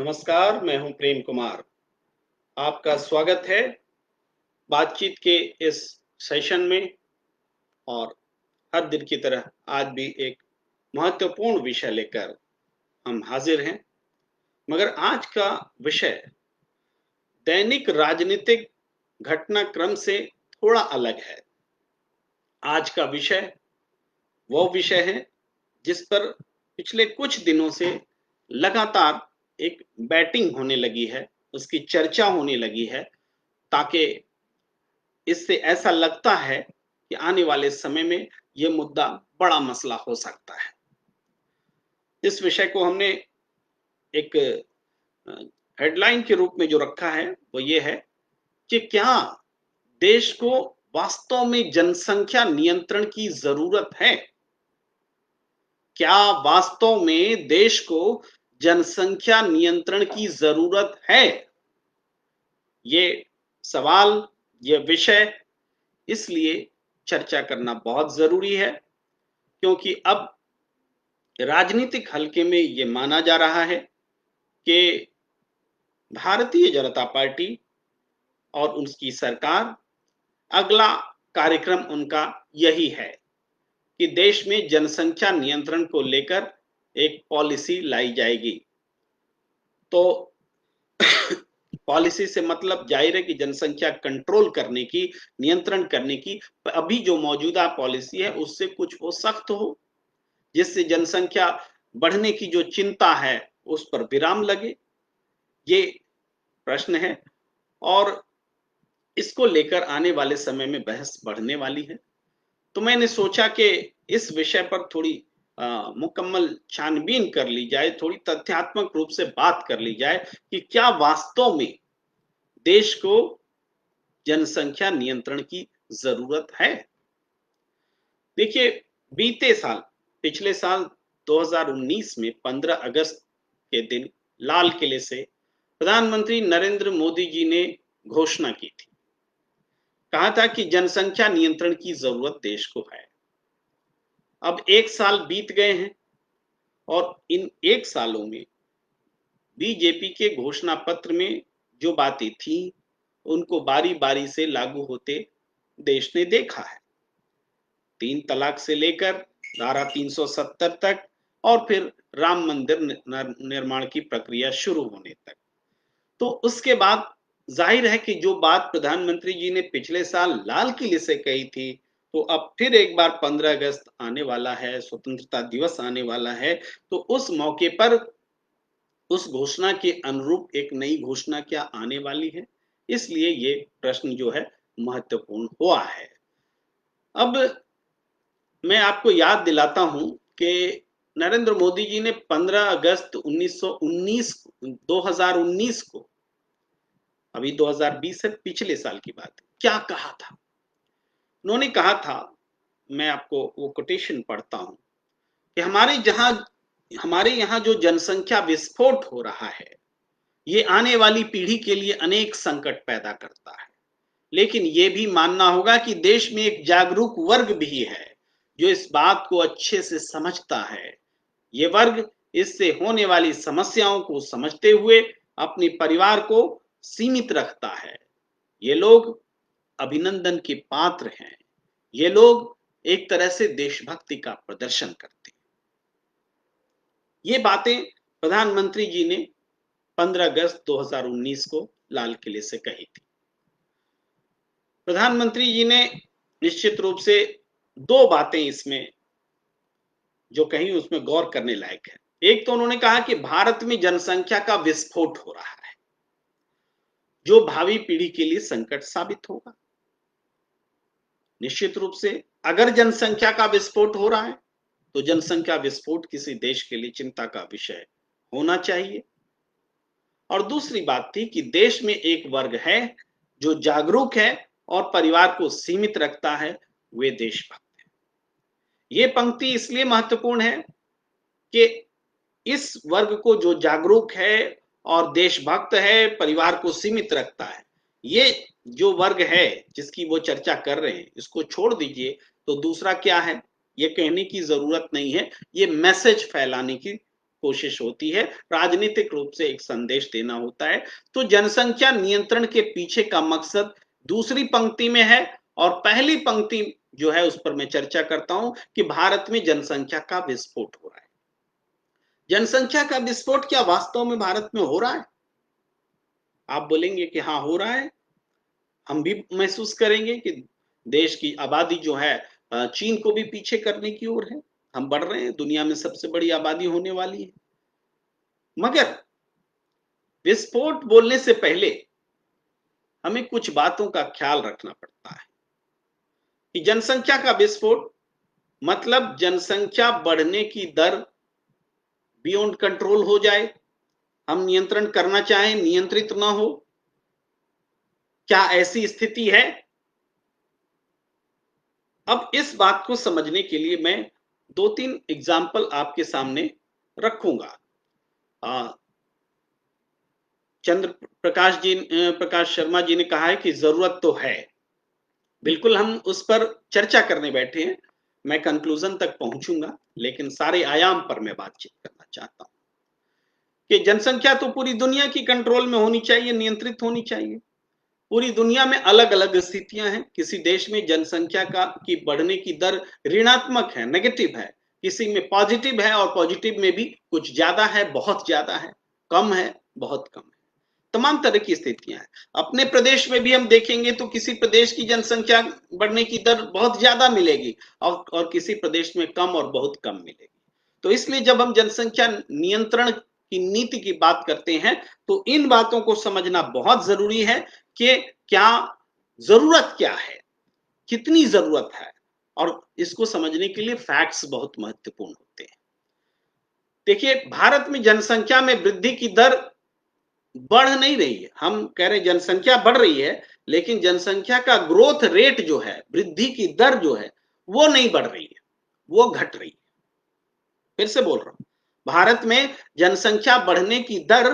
नमस्कार, मैं हूं प्रेम कुमार। आपका स्वागत है बातचीत के इस सेशन में। और हर दिन की तरह आज भी एक महत्वपूर्ण विषय लेकर हम हाजिर हैं। मगर आज का विषय दैनिक राजनीतिक घटनाक्रम से थोड़ा अलग है। आज का विषय वो विषय है जिस पर पिछले कुछ दिनों से लगातार एक बैटिंग होने लगी है, उसकी चर्चा होने लगी है, ताकि इससे ऐसा लगता है कि आने वाले समय में ये मुद्दा बड़ा मसला हो सकता है। इस विषय को हमने एक हेडलाइन के रूप में जो रखा है वो ये है कि क्या देश को वास्तव में जनसंख्या नियंत्रण की जरूरत है? क्या वास्तव में देश को जनसंख्या नियंत्रण की जरूरत है? ये सवाल, ये विषय इसलिए चर्चा करना बहुत जरूरी है क्योंकि अब राजनीतिक हलके में ये माना जा रहा है कि भारतीय जनता पार्टी और उसकी सरकार, अगला कार्यक्रम उनका यही है कि देश में जनसंख्या नियंत्रण को लेकर एक पॉलिसी लाई जाएगी। तो पॉलिसी से मतलब जाहिर है कि जनसंख्या कंट्रोल करने की, नियंत्रण करने की। अभी जो मौजूदा पॉलिसी है उससे कुछ वो सख्त हो, जिससे जनसंख्या बढ़ने की जो चिंता है उस पर विराम लगे, ये प्रश्न है। और इसको लेकर आने वाले समय में बहस बढ़ने वाली है। तो मैंने सोचा कि इस विषय पर थोड़ी मुकम्मल छानबीन कर ली जाए, थोड़ी तथ्यात्मक रूप से बात कर ली जाए कि क्या वास्तव में देश को जनसंख्या नियंत्रण की जरूरत है। देखिए, बीते साल, पिछले साल 2019 में 15 अगस्त के दिन लाल किले से प्रधानमंत्री नरेंद्र मोदी जी ने घोषणा की थी। कहा था कि जनसंख्या नियंत्रण की जरूरत देश को है। अब एक साल बीत गए हैं और इन एक सालों में बीजेपी के घोषणा पत्र में जो बातें थी उनको बारी बारी से लागू होते देश ने देखा है। 3 तलाक से लेकर धारा 370 तक और फिर राम मंदिर निर्माण की प्रक्रिया शुरू होने तक। तो उसके बाद जाहिर है कि जो बात प्रधानमंत्री जी ने पिछले साल लाल किले से कही थी, तो अब फिर एक बार 15 अगस्त आने वाला है, स्वतंत्रता दिवस आने वाला है। तो उस मौके पर उस घोषणा के अनुरूप एक नई घोषणा क्या आने वाली है, इसलिए ये प्रश्न जो है महत्वपूर्ण हुआ है। अब मैं आपको याद दिलाता हूं कि नरेंद्र मोदी जी ने 15 अगस्त 2019 को, अभी 2020 है, पिछले साल की बात है, क्या कहा था? उन्होंने कहा था, मैं आपको वो कोटेशन पढ़ता हूं कि हमारे यहाँ जो जनसंख्या विस्फोट हो रहा है, ये आने वाली पीढ़ी के लिए अनेक संकट पैदा करता है। लेकिन ये भी मानना होगा कि देश में एक जागरूक वर्ग भी है जो इस बात को अच्छे से समझता है। ये वर्ग इससे होने वाली समस्याओं को समझते हुए अपने परिवार को सीमित रखता है। ये लोग अभिनंदन के पात्र हैं। ये लोग एक तरह से देशभक्ति का प्रदर्शन करते हैं। ये बातें प्रधानमंत्री जी ने 15 अगस्त 2019 को लाल किले से कही थी। प्रधानमंत्री जी ने निश्चित रूप से दो बातें इसमें जो कहीं उसमें गौर करने लायक है। एक तो उन्होंने कहा कि भारत में जनसंख्या का विस्फोट हो रहा है, जो भावी पीढ़ी के लिए संकट साबित होगा। निश्चित रूप से अगर जनसंख्या का विस्फोट हो रहा है तो जनसंख्या विस्फोट किसी देश के लिए चिंता का विषय होना चाहिए। और दूसरी बात थी कि देश में एक वर्ग है जो जागरूक है और परिवार को सीमित रखता है, वे देशभक्त हैं। ये पंक्ति इसलिए महत्वपूर्ण है कि इस वर्ग को जो जागरूक है और देशभक्त है, परिवार को सीमित रखता है, ये जो वर्ग है जिसकी वो चर्चा कर रहे हैं, इसको छोड़ दीजिए तो दूसरा क्या है, ये कहने की जरूरत नहीं है। ये मैसेज फैलाने की कोशिश होती है, राजनीतिक रूप से एक संदेश देना होता है। तो जनसंख्या नियंत्रण के पीछे का मकसद दूसरी पंक्ति में है, और पहली पंक्ति जो है उस पर मैं चर्चा करता हूं कि भारत में जनसंख्या का विस्फोट हो रहा है। जनसंख्या का विस्फोट क्या वास्तव में भारत में हो रहा है? आप बोलेंगे कि हाँ हो रहा है, हम भी महसूस करेंगे कि देश की आबादी जो है चीन को भी पीछे करने की ओर है, हम बढ़ रहे हैं, दुनिया में सबसे बड़ी आबादी होने वाली है। मगर विस्फोट बोलने से पहले हमें कुछ बातों का ख्याल रखना पड़ता है कि जनसंख्या का विस्फोट मतलब जनसंख्या बढ़ने की दर बियॉन्ड कंट्रोल हो जाए, हम नियंत्रण करना चाहें, नियंत्रित ना हो। क्या ऐसी स्थिति है? अब इस बात को समझने के लिए मैं 2-3 एग्जाम्पल आपके सामने रखूंगा। प्रकाश शर्मा जी ने कहा है कि जरूरत तो है, बिल्कुल हम उस पर चर्चा करने बैठे हैं, मैं कंक्लूजन तक पहुंचूंगा, लेकिन सारे आयाम पर मैं बातचीत करना चाहता हूं कि जनसंख्या तो पूरी दुनिया की कंट्रोल में होनी चाहिए, नियंत्रित होनी चाहिए। पूरी दुनिया में अलग अलग स्थितियां हैं, किसी देश में जनसंख्या की बढ़ने की दर ऋणात्मक है, नेगेटिव है, किसी में पॉजिटिव है, और पॉजिटिव में भी कुछ ज्यादा है, बहुत ज्यादा है, कम है, बहुत कम है, तमाम तरह की स्थितियां हैं। अपने प्रदेश में भी हम देखेंगे तो किसी प्रदेश की जनसंख्या बढ़ने की दर बहुत ज्यादा मिलेगी, और किसी प्रदेश में कम और बहुत कम मिलेगी। तो इसलिए जब हम जनसंख्या नियंत्रण की नीति की बात करते हैं तो इन बातों को समझना बहुत जरूरी है कि क्या जरूरत क्या है, कितनी जरूरत है, और इसको समझने के लिए फैक्ट्स बहुत महत्वपूर्ण होते हैं। देखिए, भारत में जनसंख्या में वृद्धि की दर बढ़ नहीं रही है, हम कह रहे हैं जनसंख्या बढ़ रही है, लेकिन जनसंख्या का ग्रोथ रेट जो है, वृद्धि की दर जो है, वो नहीं बढ़ रही है, वो घट रही है। फिर से बोल रहा हूं, भारत में जनसंख्या बढ़ने की दर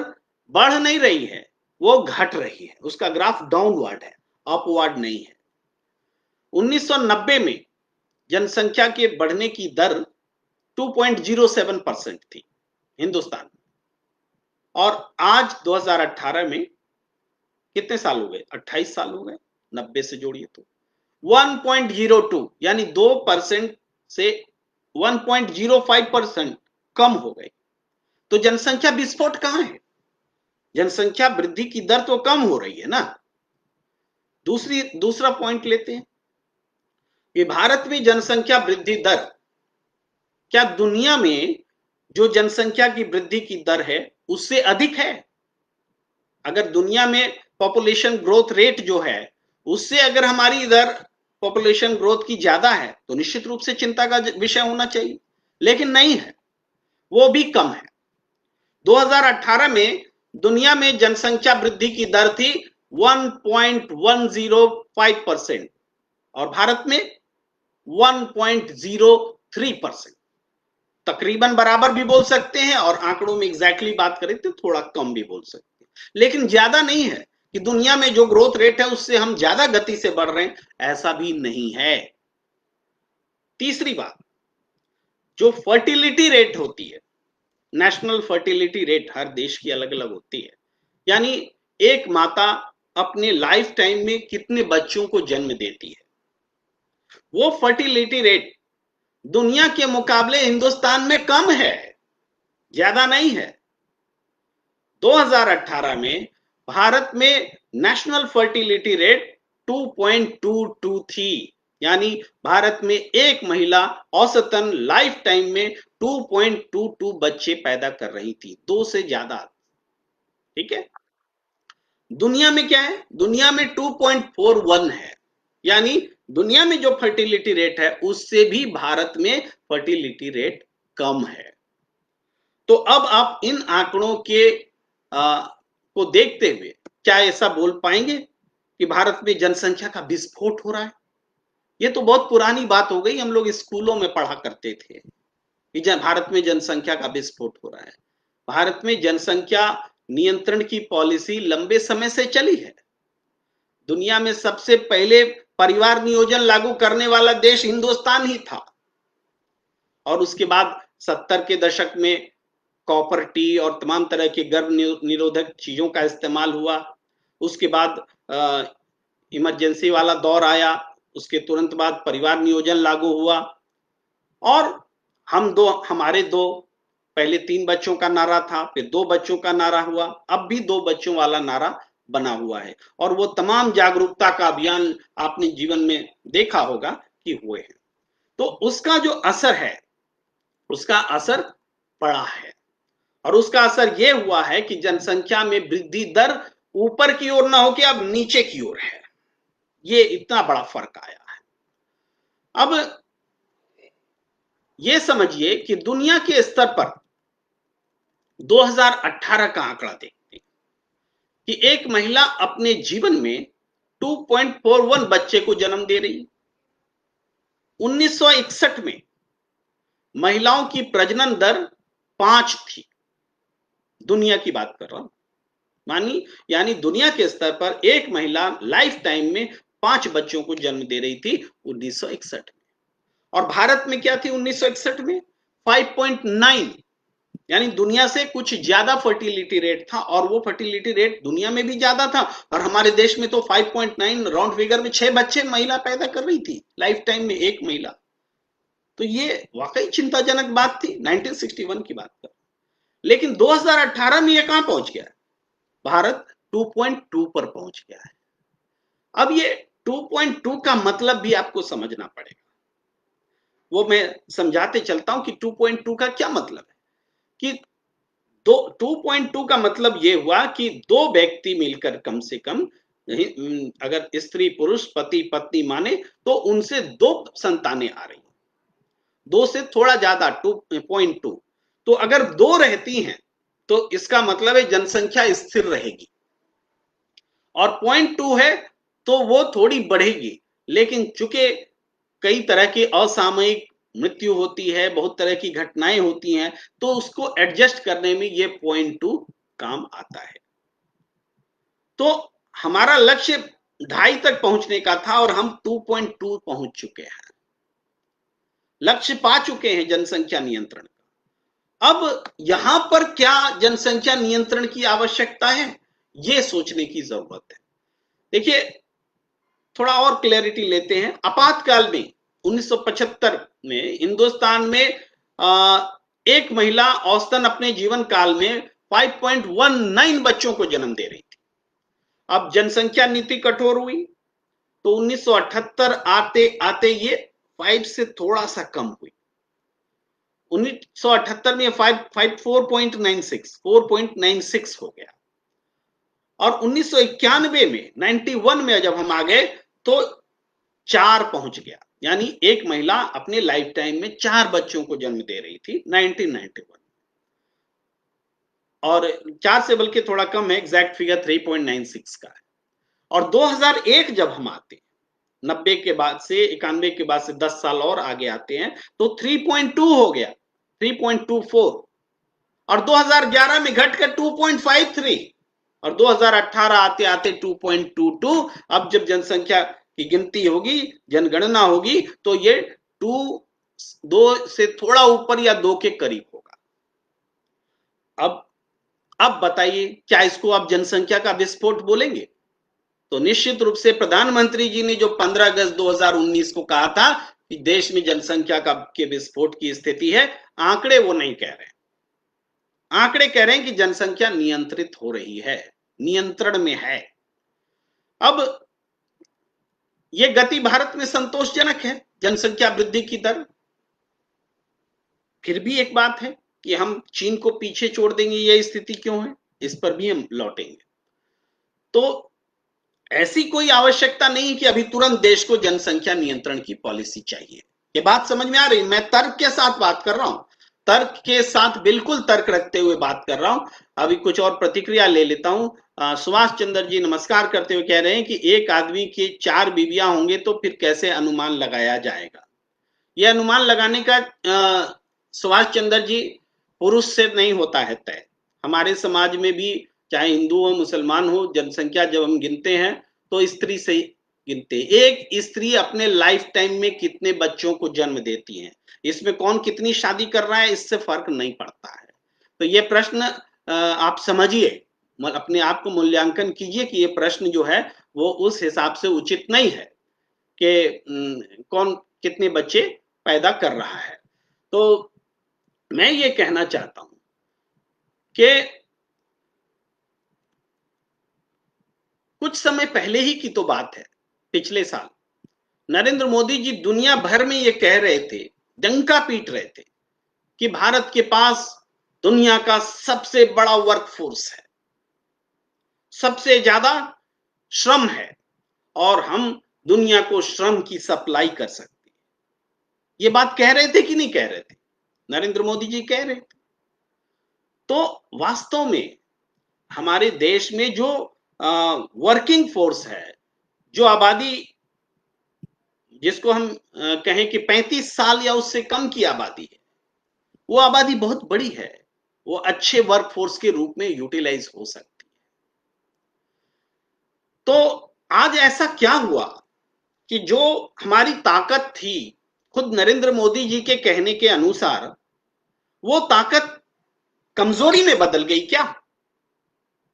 बढ़ नहीं रही है, वो घट रही है, उसका ग्राफ डाउनवर्ड है, अपवर्ड नहीं है। 1990 में जनसंख्या के बढ़ने की दर 2.07% थी हिंदुस्तान में, और आज 2018 में कितने साल हो गए? 28 साल हो गए, 90 से जोड़िए तो 1.02, यानी 2% से 1.05% कम हो गई। तो जनसंख्या विस्फोट कहां है? जनसंख्या वृद्धि की दर तो कम हो रही है ना। दूसरा पॉइंट लेते हैं कि भारत में जनसंख्या वृद्धि दर, क्या दुनिया में जो जनसंख्या की वृद्धि की दर है उससे अधिक है? अगर दुनिया में पॉपुलेशन ग्रोथ रेट जो है उससे अगर हमारी दर पॉपुलेशन ग्रोथ की ज्यादा है तो निश्चित रूप से चिंता का विषय होना चाहिए, लेकिन नहीं है, वो भी कम है। 2018 में दुनिया में जनसंख्या वृद्धि की दर थी 1.105% और भारत में 1.03%, तकरीबन बराबर भी बोल सकते हैं, और आंकड़ों में एग्जैक्टली बात करें तो थोड़ा कम भी बोल सकते हैं, लेकिन ज्यादा नहीं है कि दुनिया में जो ग्रोथ रेट है उससे हम ज्यादा गति से बढ़ रहे हैं, ऐसा भी नहीं है। तीसरी बात, जो फर्टिलिटी रेट होती है, नेशनल फर्टिलिटी रेट हर देश की अलग अलग होती है, यानी एक माता अपने लाइफ टाइम में कितने बच्चों को जन्म देती है, वो फर्टिलिटी रेट दुनिया के मुकाबले हिंदुस्तान में कम है, ज्यादा नहीं है। 2018 में भारत में नेशनल फर्टिलिटी रेट 2.22 थी, यानी भारत में एक महिला औसतन लाइफ टाइम में 2.22 बच्चे पैदा कर रही थी, 2 से ज्यादा। ठीक है, दुनिया में क्या है? दुनिया में 2.41 है, यानी दुनिया में जो फर्टिलिटी रेट है उससे भी भारत में फर्टिलिटी रेट कम है। तो अब आप इन आंकड़ों के को देखते हुए क्या ऐसा बोल पाएंगे कि भारत में जनसंख्या का विस्फोट हो रहा है? ये तो बहुत पुरानी बात हो गई, हम लोग स्कूलों में पढ़ा करते थे कि भारत में जनसंख्या का विस्फोट हो रहा है। भारत में जनसंख्या नियंत्रण की पॉलिसी लंबे समय से चली है। दुनिया में सबसे पहले परिवार नियोजन लागू करने वाला देश हिंदुस्तान ही था, और उसके बाद 70 के दशक में कॉपर टी और तमाम तरह के गर्भ निरोधक चीजों का इस्तेमाल हुआ। उसके बाद इमरजेंसी वाला दौर आया, उसके तुरंत बाद परिवार नियोजन लागू हुआ और हमारे दो, पहले 3 बच्चों का नारा था, फिर 2 बच्चों का नारा हुआ, अब भी 2 बच्चों वाला नारा बना हुआ है और वो तमाम जागरूकता का अभियान आपने जीवन में देखा होगा कि हुए हैं। तो उसका जो असर है, उसका असर पड़ा है और उसका असर ये हुआ है कि जनसंख्या में वृद्धि दर ऊपर की ओर ना हो के अब नीचे की ओर है। ये इतना बड़ा फर्क आया है। अब ये समझिए कि दुनिया के स्तर पर 2018 का आंकड़ा देखते हैं कि एक महिला अपने जीवन में 2.41 बच्चे को जन्म दे रही। 1961 में महिलाओं की प्रजनन दर 5 थी। दुनिया की बात कर रहा हूं, यानी दुनिया के स्तर पर एक महिला लाइफ टाइम में 5 बच्चों को जन्म दे रही थी 1961 में। और भारत में क्या थी 1961 में? 5.9, यानी दुनिया से कुछ ज्यादा फर्टिलिटी रेट था और वो फर्टिलिटी रेट दुनिया में भी ज्यादा था और हमारे देश में तो 5.9 राउंड फिगर में 6 बच्चे महिला पैदा कर रही थी लाइफ टाइम में, एक महिला। तो ये वाकई चिंताजनक बात थी 1961 की बात कर। लेकिन 2018 में ये कहां पहुंच गया? भारत 2.2 पर पहुंच गया है। अब ये 2.2 का मतलब भी आपको समझना पड़ेगा, वो मैं समझाते चलता हूं कि 2.2 का क्या मतलब है। कि 2.2 का मतलब ये हुआ कि 2 व्यक्ति मिलकर कम से कम, अगर स्त्री पुरुष पति पत्नी माने तो उनसे 2 संतानें आ रही, 2 से थोड़ा ज्यादा 2.2। तो अगर 2 रहती हैं तो इसका मतलब है जनसंख्या स्थिर रहेगी और 0.2 है तो वो थोड़ी बढ़ेगी। लेकिन चूंकि कई तरह की असामयिक मृत्यु होती है, बहुत तरह की घटनाएं होती हैं, तो उसको एडजस्ट करने में ये 0.2 काम आता है। तो हमारा लक्ष्य 2.5 तक पहुंचने का था और हम 2.2 पहुंच चुके हैं, लक्ष्य पा चुके हैं जनसंख्या नियंत्रण का। अब यहां पर क्या जनसंख्या नियंत्रण की आवश्यकता है, ये सोचने की जरूरत है। देखिए, थोड़ा और क्लैरिटी लेते हैं। आपातकाल में 1975 में हिंदुस्तान में एक महिला औसतन अपने जीवन काल में 5.19 बच्चों को जन्म दे रही थी। अब जनसंख्या नीति कठोर हुई तो 1978 आते आते ये 5 से थोड़ा सा कम हुई। 1978 में 4.96 हो गया और 1991 में 91 में जब हम आ गए तो 4 पहुंच गया। यानी एक महिला अपने लाइफ टाइम में 4 बच्चों को जन्म दे रही थी 1991, और 4 से बल्कि थोड़ा कम है, एग्जैक्ट फिगर 3.96 का है। और 2001 जब हम आते हैं, 90 के बाद से 91 के बाद से 10 साल और आगे आते हैं तो 3.2 हो गया, 3.24, और 2011 में घटकर 2.53 और 2018 आते आते 2.22। अब जब जनसंख्या की गिनती होगी, जनगणना होगी, तो ये 2 से थोड़ा ऊपर या 2 के करीब होगा। अब बताइए, क्या इसको आप जनसंख्या का विस्फोट बोलेंगे? तो निश्चित रूप से प्रधानमंत्री जी ने जो 15 अगस्त 2019 को कहा था कि देश में जनसंख्या के विस्फोट की स्थिति है, आंकड़े वो नहीं कह रहे। आंकड़े कह रहे हैं कि जनसंख्या नियंत्रित हो रही है, नियंत्रण में है। अब यह गति भारत में संतोषजनक है, जनसंख्या वृद्धि की दर। फिर भी एक बात है कि हम चीन को पीछे छोड़ देंगे, यह स्थिति क्यों है, इस पर भी हम लौटेंगे। तो ऐसी कोई आवश्यकता नहीं कि अभी तुरंत देश को जनसंख्या नियंत्रण की पॉलिसी चाहिए। ये बात समझ में आ रही? मैं तर्क के साथ बात कर रहा हूं, तर्क के साथ बिल्कुल तर्क रखते हुए बात कर रहा हूं। अभी कुछ और प्रतिक्रिया ले लेता हूं। सुभाष चंद्र जी नमस्कार करते हुए कह रहे हैं कि एक आदमी की 4 बीवियां होंगे तो फिर कैसे अनुमान लगाया जाएगा? यह अनुमान लगाने का सुभाष चंद्र जी पुरुष से नहीं होता है तय। हमारे समाज में भी चाहे हिंदू हो मुसलमान हो, जनसंख्या जब हम गिनते हैं तो स्त्री से गिनते हैं। एक स्त्री अपने लाइफ टाइम में कितने बच्चों को जन्म देती है, इसमें कौन कितनी शादी कर रहा है इससे फर्क नहीं पड़ता है। तो ये प्रश्न आप समझिए, अपने आप को मूल्यांकन कीजिए कि ये प्रश्न जो है वो उस हिसाब से उचित नहीं है कि कौन कितने बच्चे पैदा कर रहा है। तो मैं ये कहना चाहता हूं कि कुछ समय पहले ही की तो बात है, पिछले साल नरेंद्र मोदी जी दुनिया भर में ये कह रहे थे, डंका पीट रहे थे कि भारत के पास दुनिया का सबसे बड़ा वर्कफोर्स है, सबसे ज्यादा श्रम है और हम दुनिया को श्रम की सप्लाई कर सकते हैं। ये बात कह रहे थे कि नहीं कह रहे थे? नरेंद्र मोदी जी कह रहे थे। तो वास्तव में हमारे देश में जो वर्किंग फोर्स है, जो आबादी जिसको हम कहें कि 35 साल या उससे कम की आबादी है, वो आबादी बहुत बड़ी है, वो अच्छे वर्क फोर्स के रूप में यूटिलाइज हो सकती है। तो आज ऐसा क्या हुआ कि जो हमारी ताकत थी, खुद नरेंद्र मोदी जी के कहने के अनुसार वो ताकत कमजोरी में बदल गई क्या?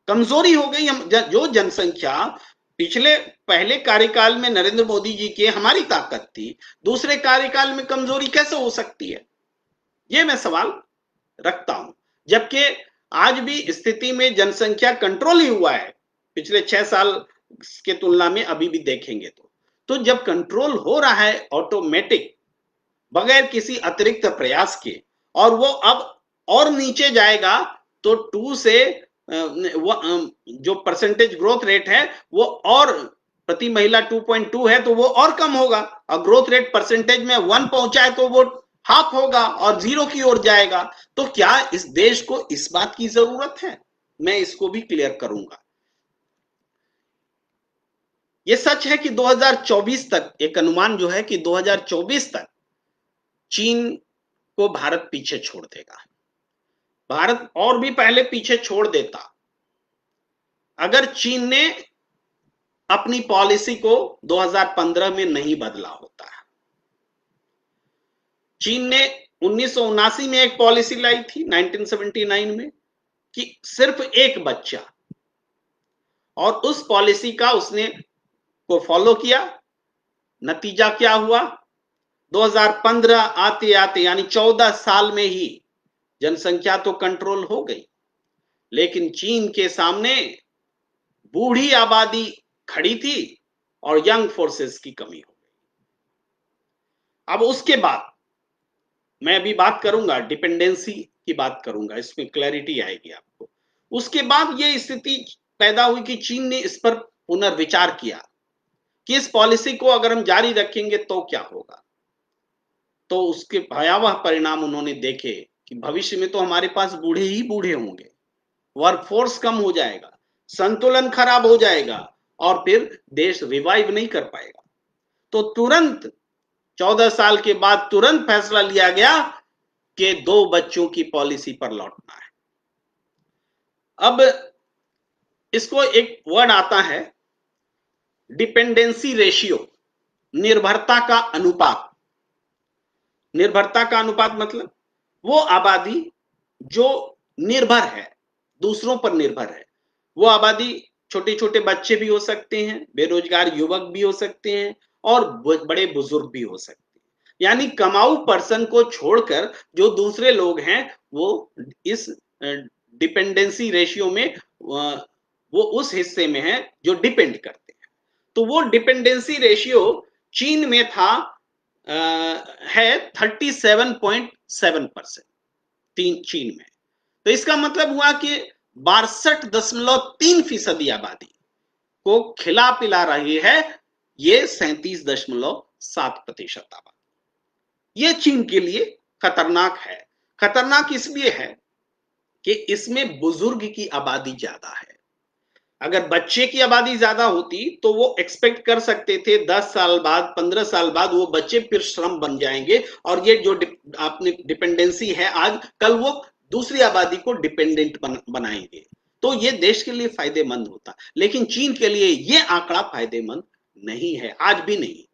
कमजोरी हो गई। हम जो जनसंख्या पिछले पहले कार्यकाल में नरेंद्र मोदी जी के हमारी ताकत थी, दूसरे कार्यकाल में कमजोरी कैसे हो सकती है? ये मैं सवाल रखता हूं। जबकि आज भी स्थिति में जनसंख्या कंट्रोल ही हुआ है, पिछले 6 साल के तुलना में अभी भी देखेंगे तो जब कंट्रोल हो रहा है ऑटोमेटिक, बगैर किसी अतिरिक्त प्रयास के, और वो अब और नीचे जाएगा तो 2 से जो परसेंटेज ग्रोथ रेट है वो और प्रति महिला 2.2 है तो वो और कम होगा, और ग्रोथ रेट परसेंटेज में 1 पहुंचा है तो वो हाफ होगा और 0 की ओर जाएगा। तो क्या इस देश को इस बात की जरूरत है? मैं इसको भी क्लियर करूंगा। ये सच है कि 2024 तक, एक अनुमान जो है कि 2024 तक चीन को भारत पीछे छोड़ देगा। भारत और भी पहले पीछे छोड़ देता अगर चीन ने अपनी पॉलिसी को 2015 में नहीं बदला होता। चीन ने 1979 में एक पॉलिसी लाई थी, 1979 में, कि सिर्फ एक बच्चा, और उस पॉलिसी का उसने को फॉलो किया। नतीजा क्या हुआ? 2015 आते आते यानी 14 साल में ही जनसंख्या तो कंट्रोल हो गई, लेकिन चीन के सामने बूढ़ी आबादी खड़ी थी और यंग फोर्सेस की कमी हो गई। अब उसके बाद मैं अभी बात करूंगा, डिपेंडेंसी की बात करूंगा, इसमें क्लैरिटी आएगी आपको। उसके बाद ये स्थिति पैदा हुई कि चीन ने इस पर पुनर्विचार किया कि इस पॉलिसी को अगर हम जारी रखेंगे तो क्या होगा। तो उसके भयावह परिणाम उन्होंने देखे कि भविष्य में तो हमारे पास बूढ़े ही बूढ़े होंगे, वर्कफोर्स कम हो जाएगा, संतुलन खराब हो जाएगा और फिर देश रिवाइव नहीं कर पाएगा। तो तुरंत 14 साल के बाद तुरंत फैसला लिया गया कि 2 बच्चों की पॉलिसी पर लौटना है। अब इसको एक वर्ड आता है डिपेंडेंसी रेशियो, निर्भरता का अनुपात। निर्भरता का अनुपात मतलब वो आबादी जो निर्भर है, दूसरों पर निर्भर है। वो आबादी छोटे छोटे बच्चे भी हो सकते हैं, बेरोजगार युवक भी हो सकते हैं और बड़े बुजुर्ग भी हो सकते हैं। यानी कमाऊ पर्सन को छोड़कर जो दूसरे लोग हैं वो इस डिपेंडेंसी रेशियो में वो उस हिस्से में है जो डिपेंड करते हैं। तो वो डिपेंडेंसी रेशियो चीन में था है 37.7% चीन में। तो इसका मतलब हुआ कि 62.3% आबादी को खिला पिला रही है ये 37.7% आबादी। ये चीन के लिए खतरनाक है। खतरनाक इसलिए है कि इसमें बुजुर्ग की आबादी ज्यादा है। अगर बच्चे की आबादी ज्यादा होती तो वो एक्सपेक्ट कर सकते थे 10 साल बाद, 15 साल बाद वो बच्चे फिर श्रम बन जाएंगे और ये जो आपने डिपेंडेंसी है आज, कल वो दूसरी आबादी को डिपेंडेंट बनाएंगे। तो ये देश के लिए फायदेमंद होता, लेकिन चीन के लिए ये आंकड़ा फायदेमंद नहीं है, आज भी नहीं।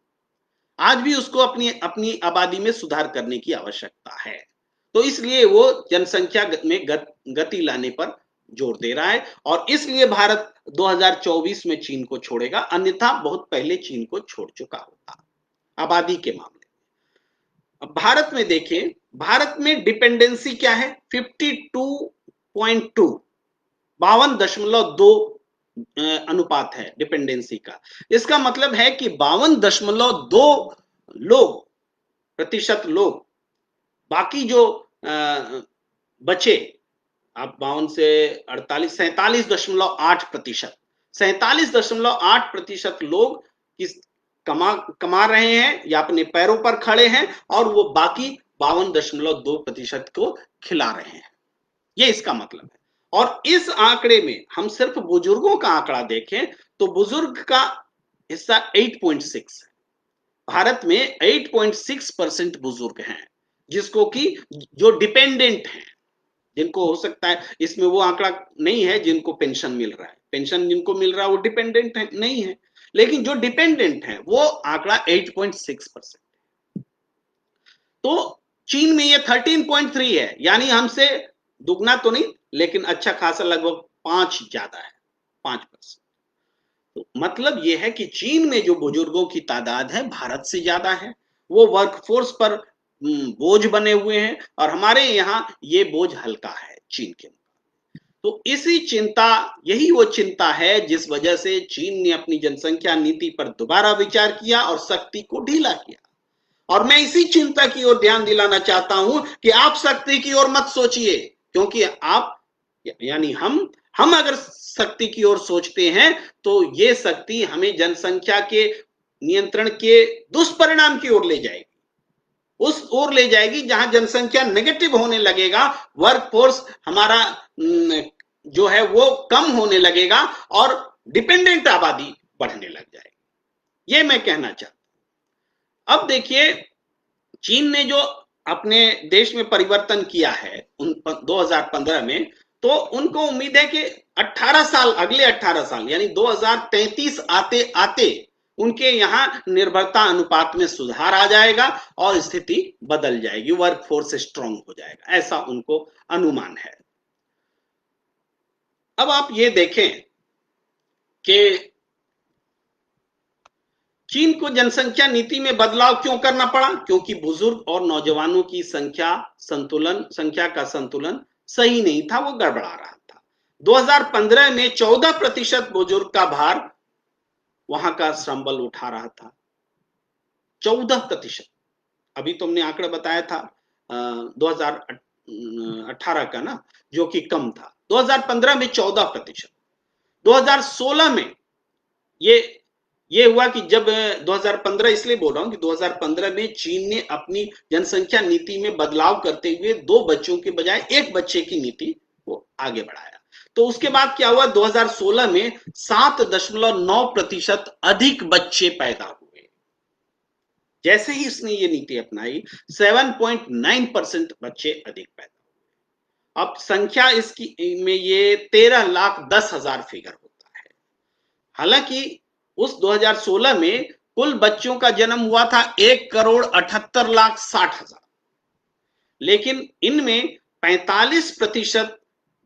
आज भी उसको अपनी अपनी आबादी में सुधार करने की आवश्यकता है। तो इसलिए वो जनसंख्या में गति लाने पर जोर दे रहा है और इसलिए भारत 2024 में चीन को छोड़ेगा, अन्यथा बहुत पहले चीन को छोड़ चुका होता आबादी के मामले। अब भारत में देखें, भारत में डिपेंडेंसी क्या है? 52.2, 52.2 अनुपात है डिपेंडेंसी का। इसका मतलब है कि 52.2 लोग प्रतिशत लोग, बाकी जो बचे, आप 52 से 48, 47.8%, 47.8% लोग किस कमा रहे हैं या अपने पैरों पर खड़े हैं और वो बाकी 52.2% को खिला रहे हैं। ये इसका मतलब है। और इस आंकड़े में हम सिर्फ बुजुर्गों का आंकड़ा देखें तो बुजुर्ग का हिस्सा 8.6 है। भारत में 8.6% बुजुर्ग हैं, जिसको कि जो डिपेंडेंट हैं, जिनको हो सकता है इसमें वो आंकड़ा नहीं है जिनको पेंशन मिल रहा है, पेंशन जिनको मिल रहा है वो डिपेंडेंट है नहीं है, लेकिन जो डिपेंडेंट है वो आंकड़ा 8.6%। तो चीन में ये 13.3 है, यानी हमसे दुगना तो नहीं लेकिन अच्छा खासा लगभग 5 ज्यादा है, 5%। तो मतलब यह है कि चीन में जो बुजुर्गों की तादाद है भारत से ज्यादा है, वो वर्कफोर्स पर बोझ बने हुए हैं और हमारे यहाँ ये बोझ हल्का है चीन के। तो इसी चिंता, यही वो चिंता है जिस वजह से चीन ने अपनी जनसंख्या नीति पर दोबारा विचार किया और सख्ती को ढीला किया। और मैं इसी चिंता की ओर ध्यान दिलाना चाहता हूं कि आप सख्ती की ओर मत सोचिए, क्योंकि आप यानी हम अगर सख्ती की ओर सोचते हैं तो ये सख्ती हमें जनसंख्या के नियंत्रण के दुष्परिणाम की ओर ले जाएगी, उस ओर ले जाएगी जहां जनसंख्या नेगेटिव होने लगेगा, वर्कफोर्स हमारा जो है वो कम होने लगेगा और डिपेंडेंट आबादी बढ़ने लग जाएगी। ये मैं कहना चाहता हूं। अब देखिए, चीन ने जो अपने देश में परिवर्तन किया है 2015 में, तो उनको उम्मीद है कि 18 साल, अगले 18 साल यानी 2033 आते आते उनके यहां निर्भरता अनुपात में सुधार आ जाएगा और स्थिति बदल जाएगी, वर्कफोर्स स्ट्रांग हो जाएगा, ऐसा उनको अनुमान है। अब आप ये देखें कि चीन को जनसंख्या नीति में बदलाव क्यों करना पड़ा? क्योंकि बुजुर्ग और नौजवानों की संख्या का संतुलन सही नहीं था, वो गड़बड़ा रहा था। 2015 में 14% बुजुर्ग का भार वहां का श्रम बल उठा रहा था, 14%। अभी तुमने आंकड़ा बताया था 2018 का ना, जो कि कम था। 2015 में 14%, 2016 में ये हुआ कि जब 2015, इसलिए बोल रहा हूं कि 2015 में चीन ने अपनी जनसंख्या नीति में बदलाव करते हुए 2 बच्चों के बजाय 1 बच्चे की नीति को आगे बढ़ाया। तो उसके बाद क्या हुआ, 2016 में 7.9% अधिक बच्चे पैदा हुए। जैसे ही इसने ये नीति अपनाई 7.9% बच्चे अधिक पैदा हुए। अब संख्या इसकी में ये 13,10,000 फिगर होता है। हालांकि उस 2016 में कुल बच्चों का जन्म हुआ था 1,78,60,000, लेकिन इनमें 45%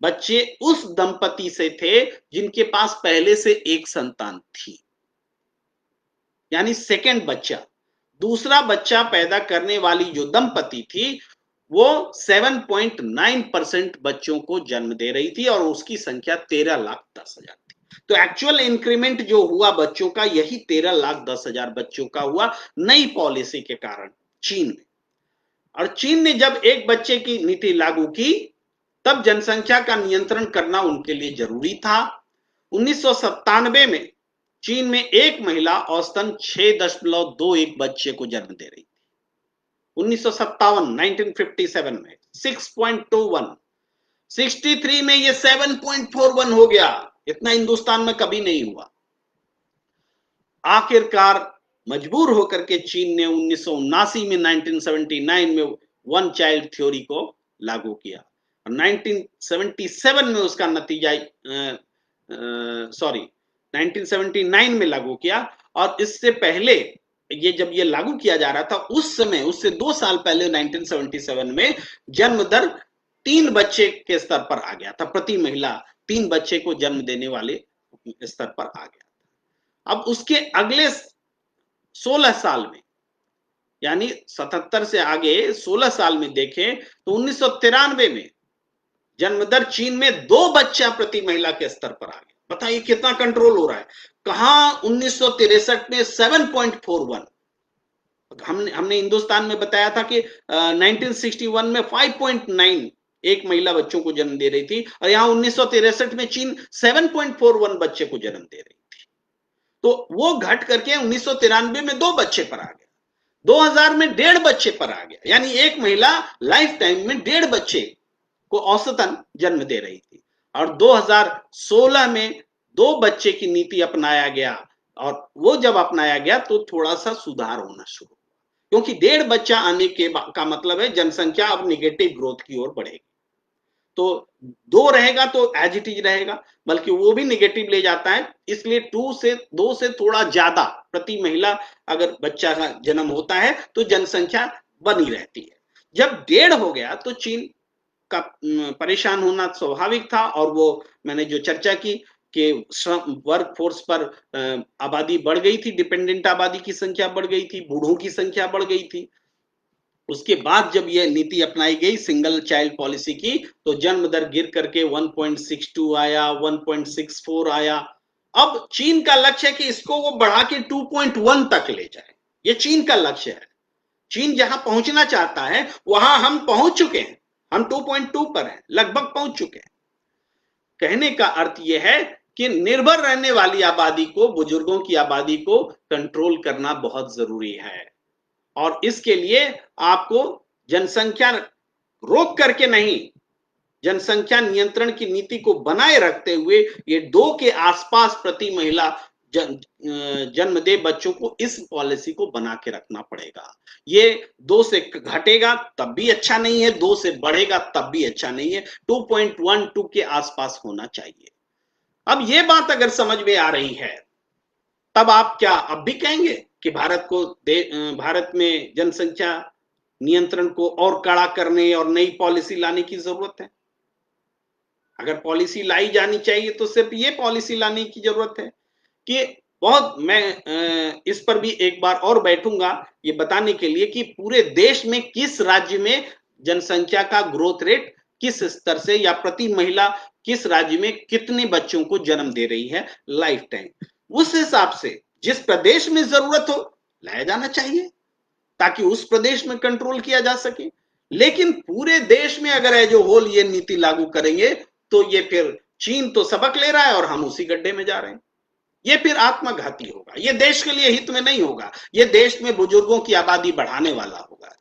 बच्चे उस दंपति से थे जिनके पास पहले से एक संतान थी, यानी सेकंड बच्चा, दूसरा बच्चा पैदा करने वाली जो दंपति थी वो 7.9% बच्चों को जन्म दे रही थी और उसकी संख्या 13,10,000 थी। तो एक्चुअल इंक्रीमेंट जो हुआ बच्चों का, यही 13,10,000 बच्चों का हुआ नई पॉलिसी के कारण चीन में। और चीन ने जब एक बच्चे की नीति लागू की तब जनसंख्या का नियंत्रण करना उनके लिए जरूरी था। 1997 में चीन में एक महिला औसतन 6.21 बच्चे को जन्म दे रही थी। 1957 में 6.21, 63 में ये 7.41 हो गया। इतना हिंदुस्तान में कभी नहीं हुआ। आखिरकार मजबूर होकर के चीन ने 1979 में 1979 में वन चाइल्ड थ्योरी को लागू किया और 1977 में उसका नतीजा 1979 में लागू किया। और इससे पहले ये जब ये लागू किया जा रहा था उस समय, उससे 2 साल पहले 1977 में जन्म दर 3 बच्चे के स्तर पर आ गया था, प्रति महिला 3 बच्चे को जन्म देने वाले स्तर पर आ गया। अब उसके अगले 16 साल में, यानी 77 से आगे 16 साल में देखें तो 1993 में जन्म दर चीन में 2 बच्चा प्रति महिला के स्तर पर आ गया। बताइए कितना कंट्रोल हो रहा है। कहां 1963 में 7.41, हमने हिंदुस्तान में बताया था कि 1961 में 5.9 एक महिला बच्चों को जन्म दे रही थी, और यहां 1963 में चीन 7.41 बच्चे को जन्म दे रही थी। तो वो घट करके 1993 में 2 बच्चे पर आ गया, 2000 में 1.5 बच्चे पर आ गया, यानी एक महिला लाइफ टाइम में 1.5 बच्चे को औसतन जन्म दे रही थी। और 2016 में 2 बच्चे की नीति अपनाया गया, और वो जब अपनाया गया तो थोड़ा सा सुधार होना शुरू हुआ, क्योंकि 1.5 बच्चा आने के का मतलब है जनसंख्या अब निगेटिव ग्रोथ की ओर बढ़ेगी। तो 2 रहेगा तो एज इट इज रहेगा, बल्कि वो भी निगेटिव ले जाता है। इसलिए 2 से थोड़ा ज्यादा प्रति महिला अगर बच्चा का जन्म होता है तो जनसंख्या बनी रहती है। जब 1.5 हो गया तो चीन का परेशान होना स्वाभाविक था, और वो मैंने जो चर्चा की कि वर्क फोर्स पर आबादी बढ़ गई थी, डिपेंडेंट आबादी की संख्या बढ़ गई थी, बूढ़ों की संख्या बढ़ गई थी। उसके बाद जब यह नीति अपनाई गई सिंगल चाइल्ड पॉलिसी की, तो जन्म दर गिर करके 1.62 आया, 1.64 आया। अब चीन का लक्ष्य है कि इसको वो बढ़ा के 2.1 तक ले जाए। ये चीन का लक्ष्य है। चीन जहां पहुंचना चाहता है वहां हम पहुंच चुके हैं, हम 2.2 पर हैं, लगभग पहुंच चुके हैं। कहने का अर्थ यह है कि निर्भर रहने वाली आबादी को, बुजुर्गों की आबादी को कंट्रोल करना बहुत जरूरी है, और इसके लिए आपको जनसंख्या रोक करके नहीं, जनसंख्या नियंत्रण की नीति को बनाए रखते हुए ये 2 के आसपास प्रति महिला जन्मदेह बच्चों को इस पॉलिसी को बना के रखना पड़ेगा। ये 2 से घटेगा तब भी अच्छा नहीं है, 2 से बढ़ेगा तब भी अच्छा नहीं है, 2.12 के आसपास होना चाहिए। अब ये बात अगर समझ में आ रही है, तब आप क्या अब भी कहेंगे कि भारत में जनसंख्या नियंत्रण को और कड़ा करने और नई पॉलिसी लाने की जरूरत है? अगर पॉलिसी लाई जानी चाहिए तो सिर्फ ये पॉलिसी लाने की जरूरत है कि मैं इस पर भी एक बार और बैठूंगा ये बताने के लिए कि पूरे देश में किस राज्य में जनसंख्या का ग्रोथ रेट किस स्तर से, या प्रति महिला किस राज्य में कितने बच्चों को जन्म दे रही है लाइफ टाइम, उस हिसाब से जिस प्रदेश में जरूरत हो लाया जाना चाहिए, ताकि उस प्रदेश में कंट्रोल किया जा सके। लेकिन पूरे देश में अगर एज ए होल ये नीति लागू करेंगे तो ये फिर चीन तो सबक ले रहा है और हम उसी गड्ढे में जा रहे हैं। ये फिर आत्मघाती होगा, ये देश के लिए हित में नहीं होगा, ये देश में बुजुर्गों की आबादी बढ़ाने वाला होगा।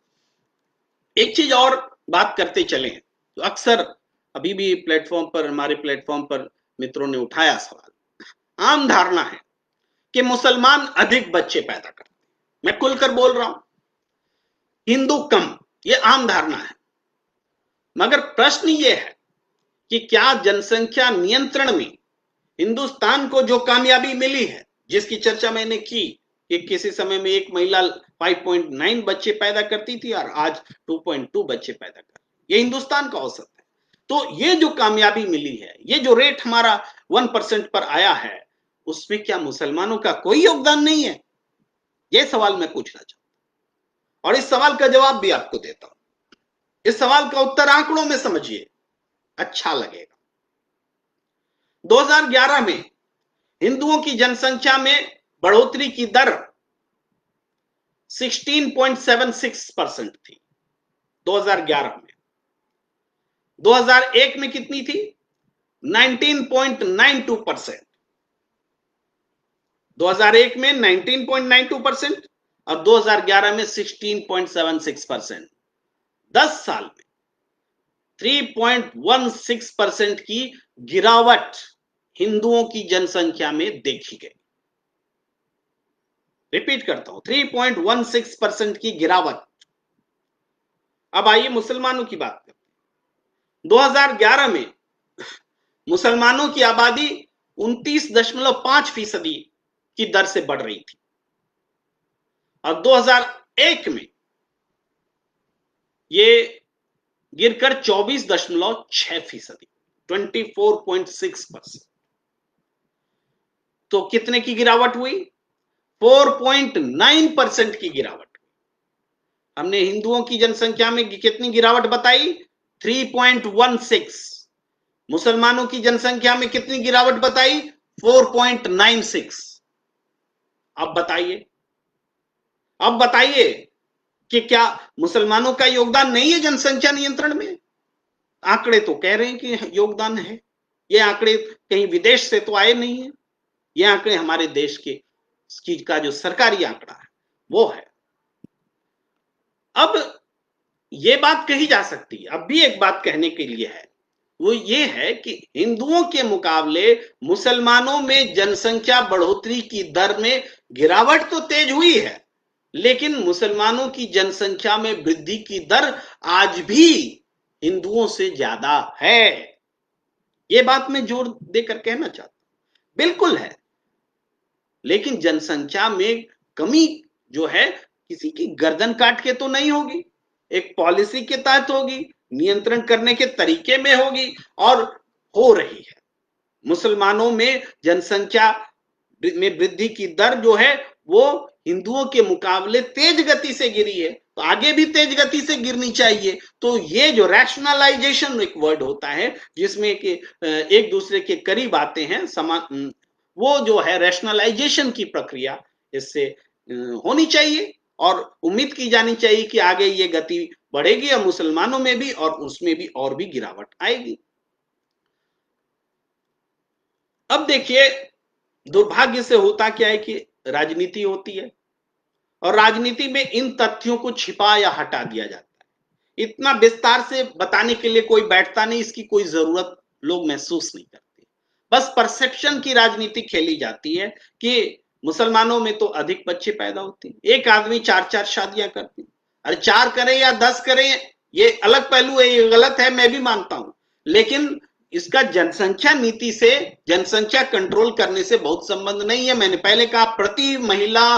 एक चीज और बात करते चले, तो अक्सर अभी भी प्लेटफॉर्म पर, हमारे प्लेटफॉर्म पर मित्रों ने उठाया सवाल। आम धारणा है कि मुसलमान अधिक बच्चे पैदा करते हैं, मैं खुलकर बोल रहा हूं, हिंदू कम, ये आम धारणा है। मगर प्रश्न ये है कि क्या जनसंख्या नियंत्रण में हिंदुस्तान को जो कामयाबी मिली है, जिसकी चर्चा मैंने की कि किसी समय में एक महिला 5.9 बच्चे पैदा करती थी और आज 2.2 बच्चे पैदा कर, ये हिंदुस्तान का औसत है। तो ये जो कामयाबी मिली है, ये जो रेट हमारा 1% पर आया है, उसमें क्या मुसलमानों का कोई योगदान नहीं है? ये सवाल मैं पूछना चाहता हूं, और इस सवाल का जवाब भी आपको देता हूं। इस सवाल का उत्तर आंकड़ों में समझिए, अच्छा लगेगा। 2011 में हिंदुओं की जनसंख्या में बढ़ोतरी की दर 16.76% थी 2011 में। 2001 में कितनी थी? 19.92%। 2001 में 19.92% और 2011 में 16.76%। 10 साल में 3.16% की गिरावट हिंदुओं की जनसंख्या में देखी गई। रिपीट करता हूं, 3.16% की गिरावट। अब आइए मुसलमानों की बात करते हैं। 2011 में मुसलमानों की आबादी 29.5% की दर से बढ़ रही थी। और 2001 में ये गिरकर 24.6%, 24.6%। तो कितने की गिरावट हुई? 4.9% की गिरावट। हमने हिंदुओं की जनसंख्या में कितनी गिरावट बताई? 3.16। मुसलमानों की जनसंख्या में कितनी गिरावट बताई? 4.96। अब बताइए कि क्या मुसलमानों का योगदान नहीं है जनसंख्या नियंत्रण में? आंकड़े तो कह रहे हैं कि योगदान है। ये आंकड़े कहीं विदेश से तो आए नहीं है, ये आंकड़े हमारे देश के का जो सरकारी आंकड़ा है वो है। अब ये बात कही जा सकती है, अब भी एक बात कहने के लिए है, वो ये है कि हिंदुओं के मुकाबले मुसलमानों में जनसंख्या बढ़ोतरी की दर में गिरावट तो तेज हुई है, लेकिन मुसलमानों की जनसंख्या में वृद्धि की दर आज भी हिंदुओं से ज्यादा है। ये बात मैं जोर देकर कहना चाहता हूं, बिल्कुल है, लेकिन जनसंख्या में कमी जो है किसी की गर्दन काट के तो नहीं होगी, एक पॉलिसी के तहत होगी, नियंत्रण करने के तरीके में होगी, और हो रही है। मुसलमानों में जनसंख्या में वृद्धि की दर जो है वो हिंदुओं के मुकाबले तेज गति से गिरी है, तो आगे भी तेज गति से गिरनी चाहिए। तो ये जो रैशनलाइजेशन एक वर्ड होता है जिसमें कि एक दूसरे के करीब आते हैं, समान, वो जो है रैशनलाइजेशन की प्रक्रिया इससे होनी चाहिए, और उम्मीद की जानी चाहिए कि आगे ये गति बढ़ेगी और मुसलमानों में भी और उसमें भी और भी गिरावट आएगी। अब देखिए, दुर्भाग्य से होता क्या है कि राजनीति होती है और राजनीति में इन तथ्यों को छिपा या हटा दिया जाता है। इतना विस्तार से बताने के लिए कोई बैठता नहीं, इसकी कोई जरूरत लोग महसूस नहीं करते। बस परसेप्शन की राजनीति खेली जाती है कि मुसलमानों में तो अधिक बच्चे पैदा होते हैं, एक आदमी 4-4 शादियां करते हैं। अरे 4 करें या 10 करें ये अलग पहलू है, ये गलत है, मैं भी मानता हूं, लेकिन इसका जनसंख्या नीति से, जनसंख्या कंट्रोल करने से बहुत संबंध नहीं है। मैंने पहले कहा प्रति महिला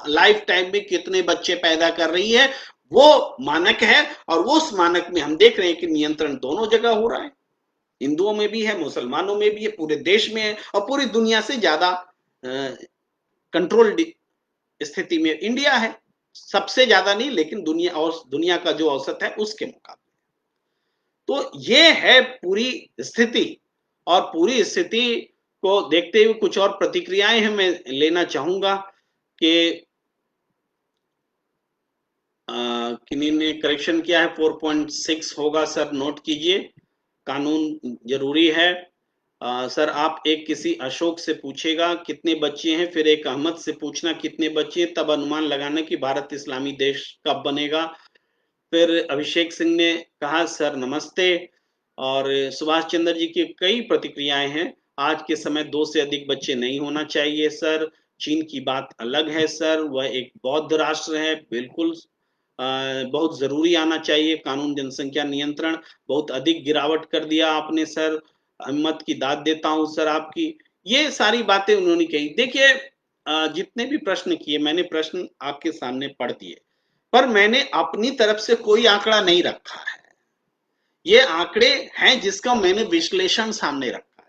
लाइफ टाइम में कितने बच्चे पैदा कर रही है वो मानक है, और वो उस मानक में हम देख रहे हैं कि नियंत्रण दोनों जगह हो रहा है, हिंदुओं में भी है, मुसलमानों में भी है, पूरे देश में है, और पूरी दुनिया से ज्यादा कंट्रोल्ड स्थिति में इंडिया है। सबसे ज्यादा नहीं, लेकिन दुनिया का जो औसत है उसके मुकाबले। तो ये है पूरी स्थिति, और पूरी स्थिति को देखते हुए कुछ और प्रतिक्रियाएं हैं मैं लेना चाहूंगा कि किन्हीं ने करेक्शन किया है, 4.6 होगा सर, नोट कीजिए, कानून जरूरी है। सर आप एक किसी अशोक से पूछेगा कितने बच्चे हैं, फिर एक अहमद से पूछना कितने बच्चे हैं, तब अनुमान लगाना कि भारत इस्लामी देश कब बनेगा। फिर अभिषेक सिंह ने कहा सर नमस्ते, और सुभाष चंद्र जी की कई प्रतिक्रियाएं हैं। आज के समय 2 से अधिक बच्चे नहीं होना चाहिए सर। चीन की बात अलग है सर, वह एक बौद्ध राष्ट्र है, बिल्कुल बहुत जरूरी आना चाहिए कानून जनसंख्या नियंत्रण। बहुत अधिक गिरावट कर दिया आपने सर, हिम्मत की दाद देता हूं सर आपकी। ये सारी बातें उन्होंने कही। देखिए जितने भी प्रश्न किए, मैंने प्रश्न आपके सामने पढ़ दिए, पर मैंने अपनी तरफ से कोई आंकड़ा नहीं रखा है। ये आंकड़े हैं जिसका मैंने विश्लेषण सामने रखा है।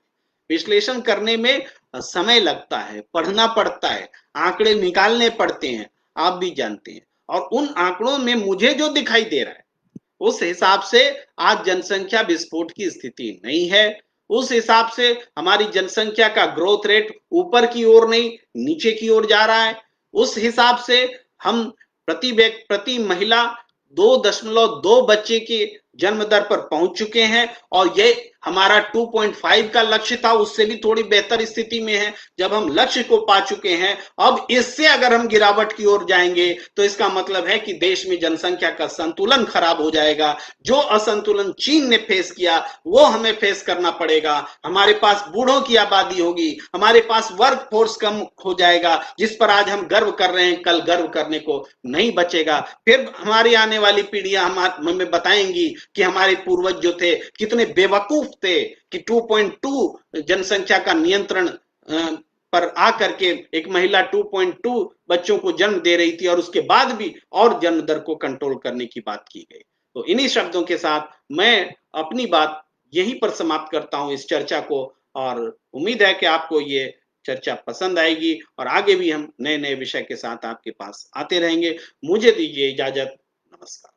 विश्लेषण करने में समय लगता है, पढ़ना पड़ता है, आंकड़े निकालने पड़ते हैं, आप भी जानते हैं, और उन आंकड़ों में मुझे जो दिखाई दे रहा है उस हिसाब से आज जनसंख्या विस्फोट की स्थिति नहीं है। उस हिसाब से हमारी जनसंख्या का ग्रोथ रेट ऊपर की ओर नहीं, नीचे की ओर जा रहा है। उस हिसाब से हम प्रति महिला 2.2 बच्चे की जन्म दर पर पहुंच चुके हैं, और ये हमारा 2.5 का लक्ष्य था, उससे भी थोड़ी बेहतर स्थिति में है। जब हम लक्ष्य को पा चुके हैं, अब इससे अगर हम गिरावट की ओर जाएंगे तो इसका मतलब है कि देश में जनसंख्या का संतुलन खराब हो जाएगा। जो असंतुलन चीन ने फेस किया वो हमें फेस करना पड़ेगा। हमारे पास बूढ़ों की आबादी होगी, हमारे पास वर्क फोर्स कम हो जाएगा, जिस पर आज हम गर्व कर रहे हैं कल गर्व करने को नहीं बचेगा। फिर हमारी आने वाली पीढ़ियां हमें बताएंगी कि हमारे पूर्वज जो थे कितने बेवकूफ थे कि 2.2 जनसंख्या का नियंत्रण पर आकर के एक महिला 2.2 बच्चों को जन्म दे रही थी और उसके बाद भी और जन्म दर को कंट्रोल करने की बात की गई। तो इन्हीं शब्दों के साथ मैं अपनी बात यहीं पर समाप्त करता हूं इस चर्चा को, और उम्मीद है कि आपको ये चर्चा पसंद आएगी और आगे भी हम नए-नए विषय के साथ आपके पास आते रहेंगे। मुझे दीजिए इजाजत। नमस्कार।